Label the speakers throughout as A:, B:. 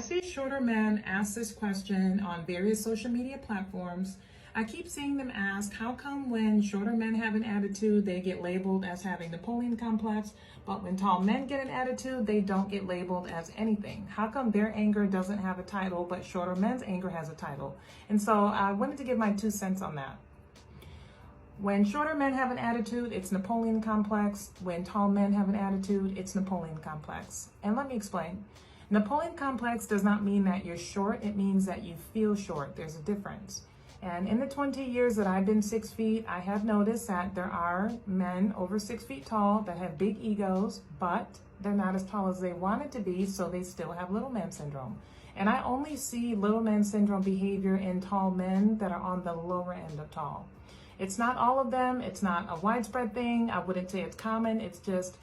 A: see shorter men ask this question on various social media platforms. I keep seeing them ask, how come when shorter men have an attitude, they get labeled as having Napoleon complex, but when tall men get an attitude, they don't get labeled as anything? How come their anger doesn't have a title, but shorter men's anger has a title? And so I wanted to give my 2 cents on that. When shorter men have an attitude, it's Napoleon complex. When tall men have an attitude, it's Napoleon complex. And let me explain. Napoleon complex does not mean that you're short. It means that you feel short. There's a difference. And in the 20 years that I've been 6 feet, I have noticed that there are men over 6 feet tall that have big egos, but they're not as tall as they wanted to be, so they still have little man syndrome. And I only see little man syndrome behavior in tall men that are on the lower end of tall. It's not all of them. It's not a widespread thing. I wouldn't say it's common. It's just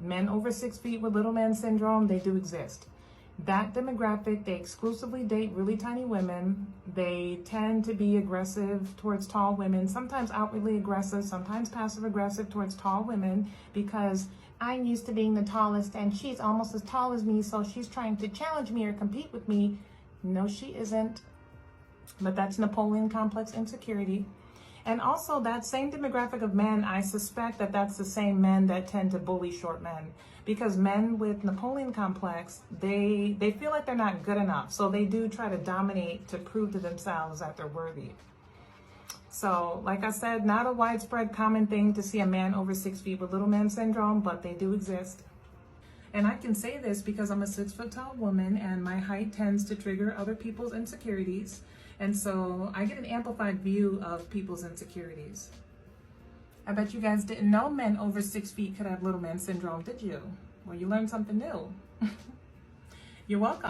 A: men over 6 feet with little man syndrome. They do exist. That demographic, they exclusively date really tiny women. They tend to be aggressive towards tall women, sometimes outwardly aggressive, sometimes passive aggressive towards tall women, because I'm used to being the tallest and she's almost as tall as me, so she's trying to challenge me or compete with me. No, she isn't. But that's Napoleon complex insecurity. And also that same demographic of men, I suspect that that's the same men that tend to bully short men, because men with Napoleon complex, they feel like they're not good enough. So they do try to dominate to prove to themselves that they're worthy. So like I said, not a widespread common thing to see a man over 6 feet with little man syndrome, but they do exist. And I can say this because I'm a 6 foot tall woman and my height tends to trigger other people's insecurities. And so I get an amplified view of people's insecurities. I bet you guys didn't know men over 6 feet could have little man syndrome, did you? Well, you learned something new. You're welcome.